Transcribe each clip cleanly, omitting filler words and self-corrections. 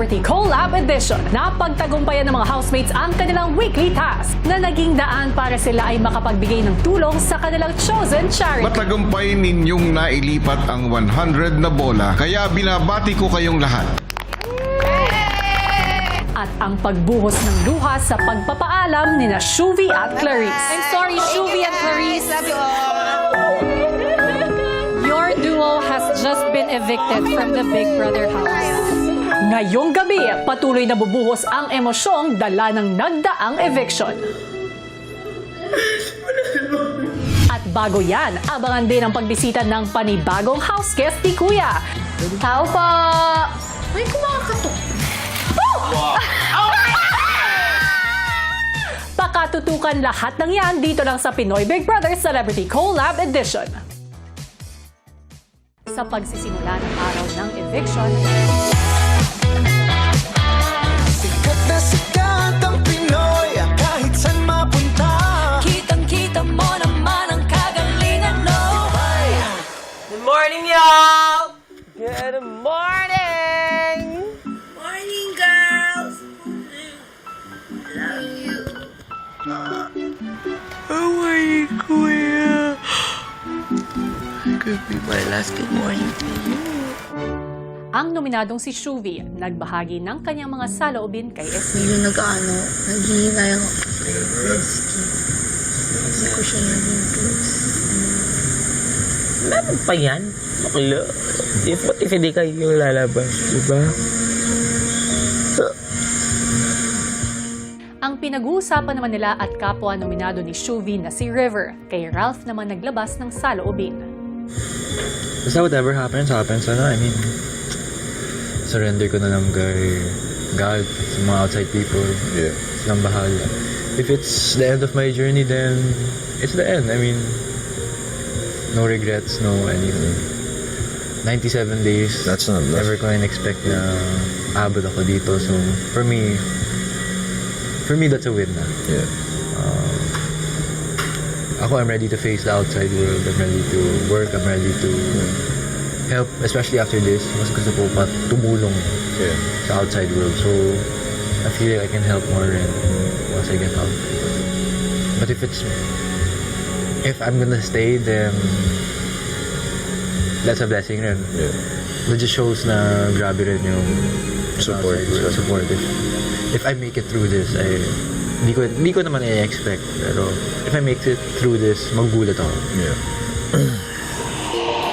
Collab Edition. Napagtagumpayan ng mga housemates ang kanilang weekly task na naging daan para sila ay makapagbigay ng tulong sa kanilang chosen charity. Matagumpay ninyong nailipat ang 100 na bola, kaya binabati ko kayong lahat. At ang pagbuhos ng luha sa pagpapaalam ni na Shuvi at Clarice. I'm sorry, Shuvi and Clarice. Your duo has just been evicted from the Big Brother house. Ngayong gabi, patuloy na bubuhos ang emosyong dala ng nagdaang eviction. At bago yan, abangan din ang pagbisita ng panibagong house guest ni Kuya. Tao po! May kumakatok. Pakatutukan lahat ng yan dito lang sa Pinoy Big Brother Celebrity Collab Edition. Sa pagsisimula ng araw ng eviction, Sikat na sikat ang Pinoy, kahit saan mapunta. Kitang-kita mo naman ang kagalingan, no? Good morning, y'all! Good morning! Morning, girls! Love you. How are you, Kuya? Could be my last good morning to you. ang nominadong si Shuvi nagbahagi ng kanyang mga saloobin kay Esme. Medyo naghihingay ako. Rescue. Hindi ko siya naging close. Meron pa yan? Bakla. What if hindi kayo lalabas, diba? Ang pinag-uusapan naman nila at kapwa nominado ni Shuvi na si River, kay Ralph naman naglabas ng saloobin. Basta whatever happens, ano, I mean, surrender ko na lang kay God, sa mga outside people. Yeah. Silang bahala. If it's the end of my journey, then it's the end. I mean, no regrets, no anything. 97 days. That's not enough. Never ko in-expect na abot ako dito. So, for me, that's a win na. Yeah. Ako, I'm ready to face the outside world. I'm ready to work. I'm ready to help, especially after this. Mas gusto ko pa tumulong Yeah. sa outside world. So, I feel like I can help more once I get out. But if I'm gonna stay, then that's a blessing rin. Yeah. That just shows na grabe rin yung Support. support. If I make it through this, hindi ko naman i-expect. Pero if I make it through this, magugulat ako. Yeah.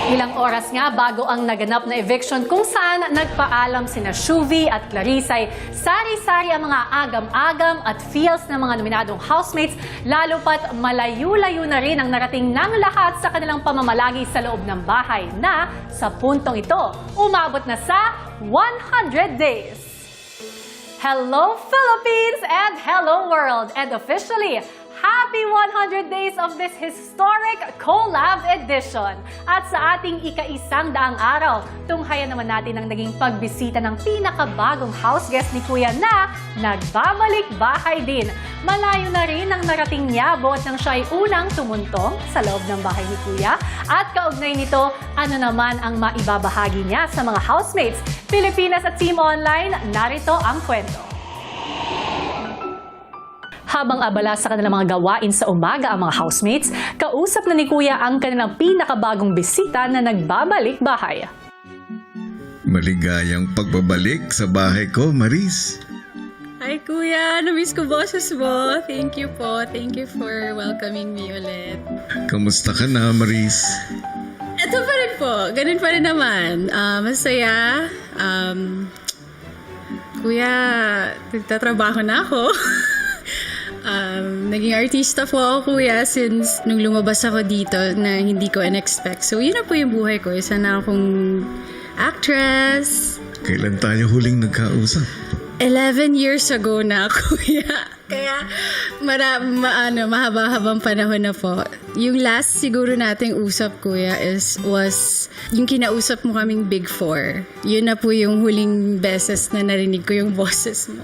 Ilang oras nga bago ang naganap na eviction kung saan nagpaalam sina Shuvi at Clarice ay sari-sari ang mga agam-agam at feels ng mga nominadong housemates, lalo pat malayo-layo na rin ang narating ng lahat sa kanilang pamamalagi sa loob ng bahay na sa puntong ito, umabot na sa 100 days. Hello Philippines and hello world! And officially, happy 100 days of this historic collab edition. At sa ating ika-100 araw, tunghayan naman natin ang naging pagbisita ng pinakabagong house guest ni Kuya na nagbabalik bahay din. Malayo na rin ang narating niya buot nang siya ay unang tumuntong sa loob ng bahay ni Kuya. At kaugnay nito, ano naman ang maibabahagi niya sa mga housemates? Pilipinas at Team Online, narito ang kwento. Habang abala sa kanilang mga gawain sa umaga ang mga housemates, kausap na ni Kuya ang kanilang pinakabagong bisita na nagbabalik bahay. Maligayang pagbabalik sa bahay ko, Maris. Hi Kuya! Namiss ko boses mo. Thank you po. Thank you for welcoming me ulit. Kamusta ka na, Maris? Ito pa rin po. Ganun pa rin naman. Masaya. Kuya, nagtatrabaho na ako. Naging artista po ako, Kuya, since nung lumabas ako dito na hindi ko in-expect. So, yun na po yung buhay ko. Isa na akong actress. Kailan tayo huling nagkausap? 11 years ago na, Kuya. Kaya, mahaba-habang panahon na po. Yung last siguro nating usap, Kuya, was yung kinausap mo kaming Big Four. Yun na po yung huling beses na narinig ko yung boses mo.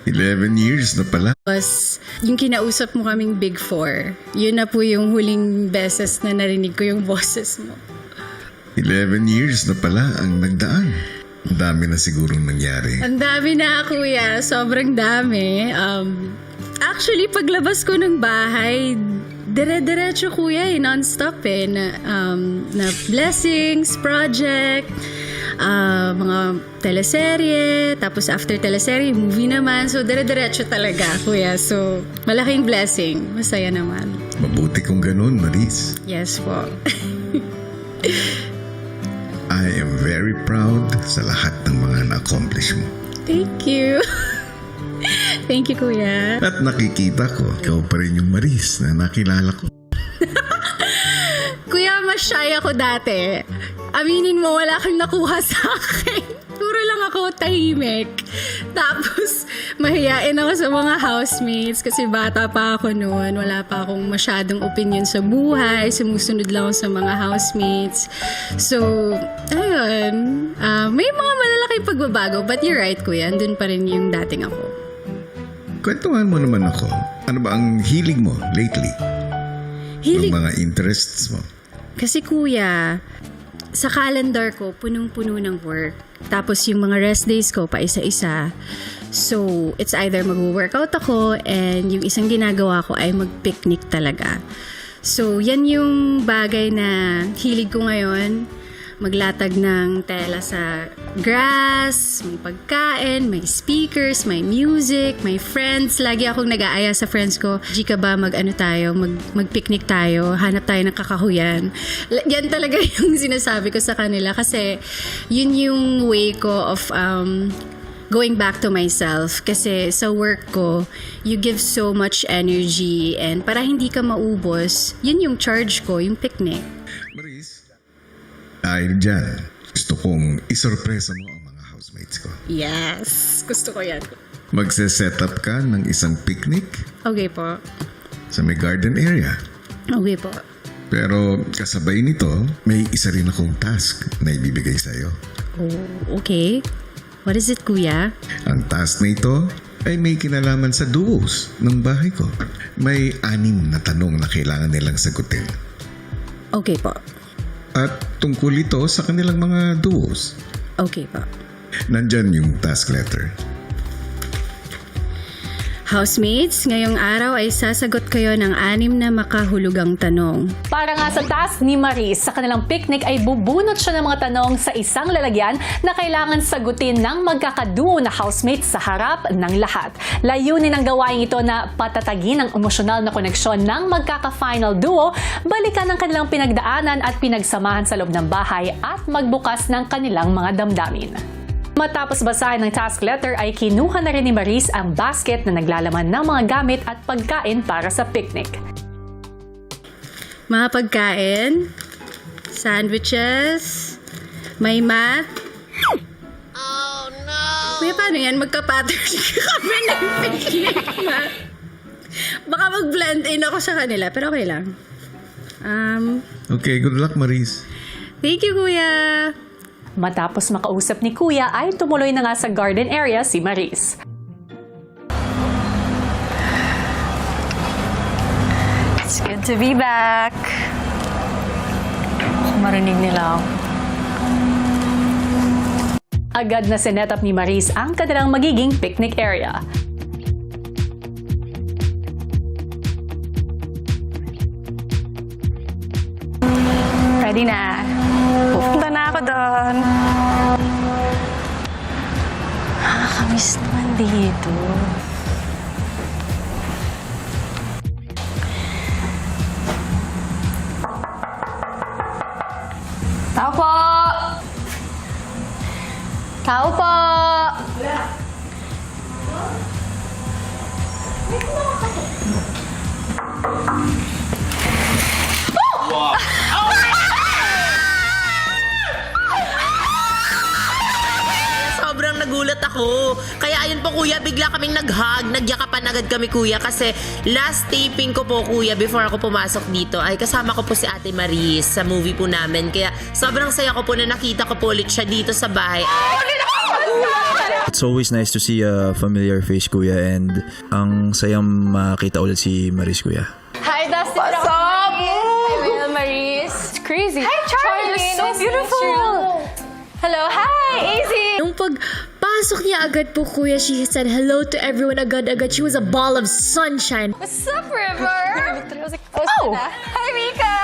11 years na pala. Was yung kinausap mo kaming Big Four. Yun na po yung huling beses na narinig ko yung boses mo. 11 years na pala ang nagdaan. Ang dami na sigurong nangyari. Ang dami na, kuya. Sobrang dami. Actually, paglabas ko ng bahay, dire-diretso, kuya, non-stop na blessings, project, mga teleserye, tapos after teleserye, movie naman. So, dire-diretso talaga, kuya. So, malaking blessing. Masaya naman. Mabuti kung ganun, Maris. Yes po. I am very proud sa lahat ng mga na-accomplish mo. Thank you. Thank you, kuya. At nakikita ko, ikaw pa rin yung Maris na nakilala ko. Kuya, mas shy ako dati. Aminin mo, wala kang nakuha sa akin. Puro lang ako tahimik. Tapos, mahiyain ako sa mga housemates kasi bata pa ako noon. Wala pa akong masyadong opinion sa buhay. Sumusunod lang ako sa mga housemates. So, ayun. May mga malalaking pagbabago. But you're right, kuya. Andun pa rin yung dating ako. Kwentuhan mo naman ako. Ano ba ang hilig mo lately? Hilig. Yung mga interests mo? Kasi kuya, sa calendar ko, punong-puno ng work. Tapos yung mga rest days ko, pa isa-isa. So, it's either mag-workout ako and yung isang ginagawa ko ay mag-picnic talaga. So, yan yung bagay na hilig ko ngayon. Maglatag ng tela sa grass, may pagkain, may speakers, may music, may friends. Lagi akong nag-aaya sa friends ko, Gika ba mag-picnic tayo, hanap tayo ng kakahuyan. Yan talaga yung sinasabi ko sa kanila kasi yun yung way ko of going back to myself. Kasi sa work ko, you give so much energy and para hindi ka maubos, yun yung charge ko, yung picnic. Maris, dahil dyan, gusto kong isorpresa mo ang mga housemates ko. Yes! Gusto ko yan. Magse-set up ka ng isang picnic Okay po. sa may garden area. Okay po. Pero kasabay nito, may isa rin akong task na ibibigay sa'yo. Oh, okay. What is it, kuya? Ang task na ito ay may kinalaman sa duos ng bahay ko. May 6 na tanong na kailangan nilang sagutin. Okay po. At tungkol ito sa kanilang mga duos. Okay po. Nandyan yung task letter. Housemates, ngayong araw ay sasagot kayo ng 6 na makahulugang tanong. Para nga sa task ni Maris, sa kanilang picnic ay bubunot siya ng mga tanong sa isang lalagyan na kailangan sagutin ng magkakaduo na housemates sa harap ng lahat. Layunin ng gawain ito na patatagin ang emosyonal na koneksyon ng magkaka-final duo, balikan ang kanilang pinagdaanan at pinagsamahan sa loob ng bahay at magbukas ng kanilang mga damdamin. Matapos basahin ng task letter ay kinuha na rin ni Maris ang basket na naglalaman ng mga gamit at pagkain para sa picnic. Mga pagkain, sandwiches, may mat. Oh no! Kuya, paano yan? Magka-pattern kami ng picnic mat. Baka mag-blend in ako sa kanila, pero okay lang. Okay, good luck, Maris. Thank you, kuya. Matapos makausap ni Kuya ay tumuloy na nga sa garden area si Maris. It's good to be back. Marinig nila ako. Agad na sinet up ni Maris ang kanilang magiging picnic area. Ready na. Pupunta na ako doon. Nakakamiss naman dito. Tao po! Tao po! Sobrang nagulat ako. Kaya ayun po kuya, bigla kaming nag-hug, nagyakapan agad kami kuya kasi last taping ko po kuya before ako pumasok dito ay kasama ko po si Ate Maris sa movie po namin. Kaya sobrang saya ko po na nakita ko po ulit siya dito sa bahay. It's always nice to see a familiar face, kuya, and ang sayang makita ulit si Maris, kuya. Hi, Dustin. What's up? Hi, Maris. It's crazy. Hi, Charlie. So beautiful. Hello, hi, Easy! Nung pagpasok niya agad po, kuya, she said hello to everyone agad-agad. She was a ball of sunshine. What's up, River? Oh! Hi, Mika!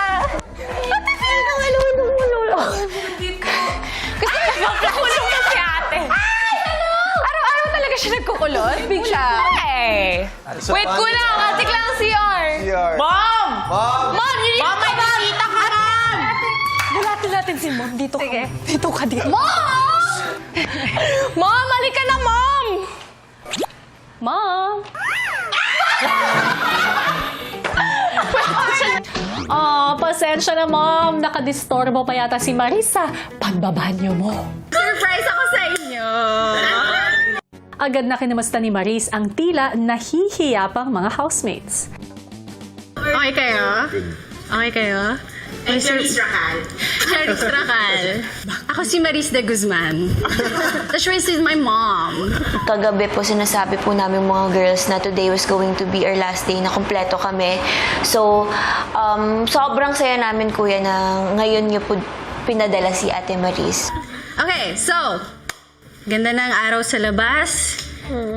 Gusto ko bang kakulong na si ate? Ay, hello! Araw-araw talaga siya nagkukulot? Bigla. Hey! Wait ko lang, atik lang ang CR. Mom! Mom, yun yung may bisita ka, Mom! Bulatin natin si Mom. Dito ka. Sige. Dito ka, dito. Mom! Mom, halika na, Mom! Mom! Pasensya na, Mom. Nakadistorbo pa yata si Marisa. Pagbabanyo mo. Surprise ako sa inyo! Agad na kinamusta ni Maris ang tila nahihiya pang mga housemates. Okay kayo? Okay kayo? And Clarice Racal. Clarice Racal. Ako si Maris de Guzman. This is my mom. Kagabi po, sinasabi po namin mga girls na today was going to be our last day na kumpleto kami. So, sobrang saya namin, kuya, na ngayon niyo po pinadala si Ate Maris. Okay, so, ganda ng araw sa labas.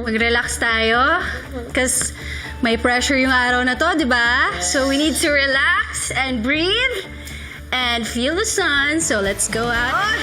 Mag-relax tayo. Because may pressure yung araw na to, di ba? So, we need to relax and breathe and feel the sun. So, let's go out. Oh,